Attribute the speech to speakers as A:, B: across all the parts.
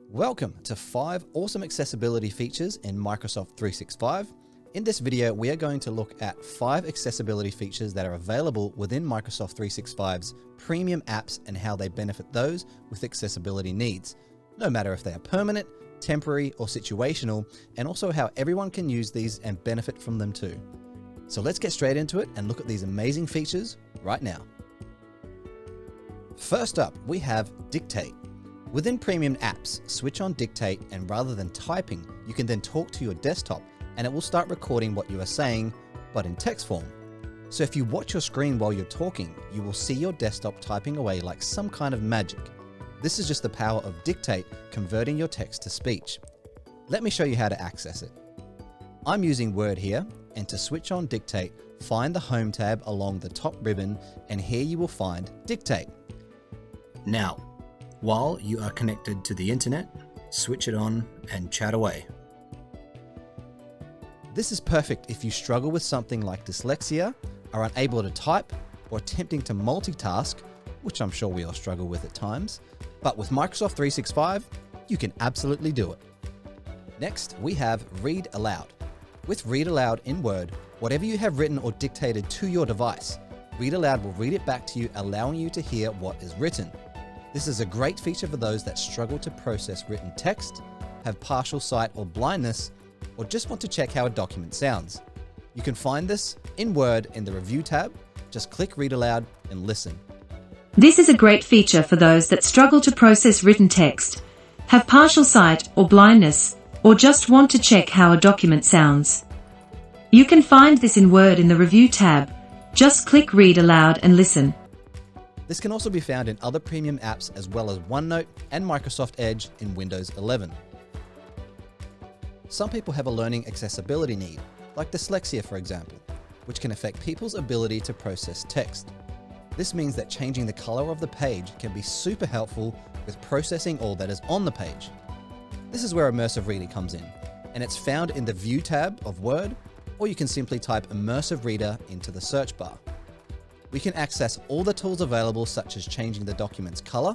A: Welcome to 5 awesome accessibility features in Microsoft 365. In this video, we are going to look at 5 accessibility features that are available within Microsoft 365's premium apps and how they benefit those with accessibility needs, no matter if they are permanent, temporary, or situational, and also how everyone can use these and benefit from them too. So let's get straight into it and look at these amazing features right now. First up, we have Dictate. Within premium apps, switch on Dictate, and rather than typing, you can then talk to your desktop and it will start recording what you are saying, but in text form. So if you watch your screen while you're talking, you will see your desktop typing away like some kind of magic. This is just the power of Dictate converting your text to speech. Let me show you how to access it. I'm using Word here, and to switch on Dictate, find the Home tab along the top ribbon, and here you will find Dictate.
B: Now, while you are connected to the internet, switch it on and chat away.
A: This is perfect if you struggle with something like dyslexia, are unable to type, or attempting to multitask, which I'm sure we all struggle with at times. But with Microsoft 365, you can absolutely do it. Next, we have Read Aloud. With Read Aloud in Word, whatever you have written or dictated to your device, Read Aloud will read it back to you, allowing you to hear what is written. This is a great feature for those that struggle to process written text, have partial sight or blindness, or just want to check how a document sounds. You can find this in Word in the Review tab. Just click Read Aloud and listen.
C: This is a great feature for those that struggle to process written text, have partial sight or blindness, or just want to check how a document sounds. You can find this in Word in the Review tab. Just click Read Aloud and listen.
A: This can also be found in other premium apps as well as OneNote and Microsoft Edge in Windows 11. Some people have a learning accessibility need, like dyslexia for example, which can affect people's ability to process text. This means that changing the color of the page can be super helpful with processing all that is on the page. This is where Immersive Reader comes in, and it's found in the View tab of Word, or you can simply type Immersive Reader into the search bar. We can access all the tools available, such as changing the document's color,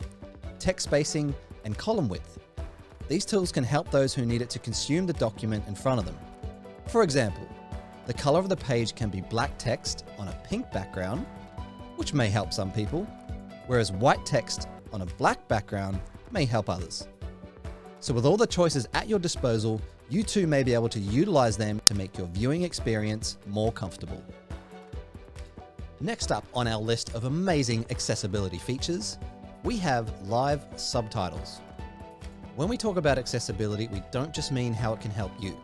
A: text spacing, and column width. These tools can help those who need it to consume the document in front of them. For example, the color of the page can be black text on a pink background, which may help some people, whereas white text on a black background may help others. So with all the choices at your disposal, you too may be able to utilize them to make your viewing experience more comfortable. Next up on our list of amazing accessibility features, we have live subtitles. When we talk about accessibility, we don't just mean how it can help you.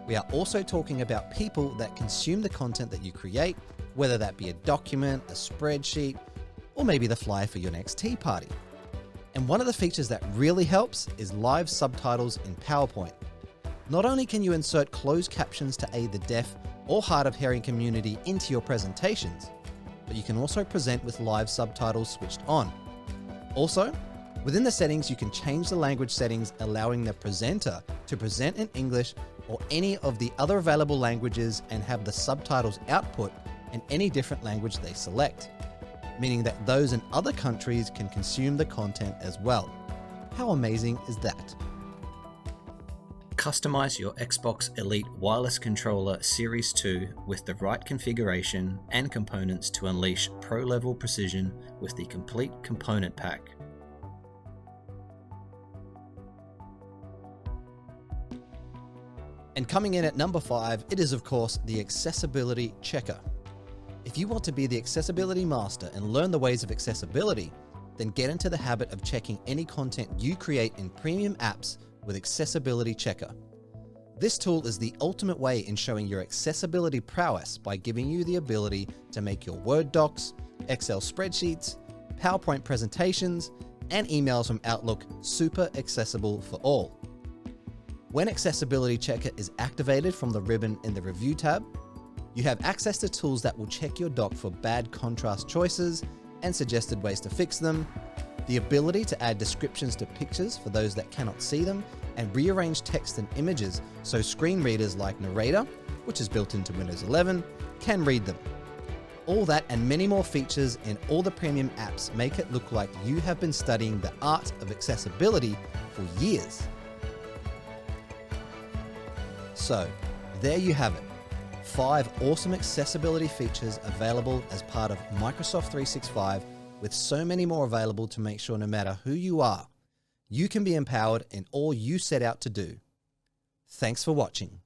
A: We are also talking about people that consume the content that you create, whether that be a document, a spreadsheet, or maybe the flyer for your next tea party. And one of the features that really helps is live subtitles in PowerPoint. Not only can you insert closed captions to aid the deaf or hard of hearing community into your presentations, but you can also present with live subtitles switched on. Also, within the settings, you can change the language settings, allowing the presenter to present in English or any of the other available languages and have the subtitles output in any different language they select, meaning that those in other countries can consume the content as well. How amazing is that?
B: Customize your Xbox Elite Wireless Controller Series 2 with the right configuration and components to unleash pro-level precision with the complete component pack.
A: And coming in at number 5, it is of course the Accessibility Checker. If you want to be the accessibility master and learn the ways of accessibility, then get into the habit of checking any content you create in premium apps with Accessibility Checker. This tool is the ultimate way in showing your accessibility prowess by giving you the ability to make your Word docs, Excel spreadsheets, PowerPoint presentations, and emails from Outlook super accessible for all. When Accessibility Checker is activated from the ribbon in the Review tab, you have access to tools that will check your doc for bad contrast choices and suggested ways to fix them, the ability to add descriptions to pictures for those that cannot see them, and rearrange text and images so screen readers like Narrator, which is built into Windows 11, can read them. All that and many more features in all the premium apps make it look like you have been studying the art of accessibility for years. So, there you have it. 5 awesome accessibility features available as part of Microsoft 365, with so many more available to make sure no matter who you are, you can be empowered in all you set out to do. Thanks for watching.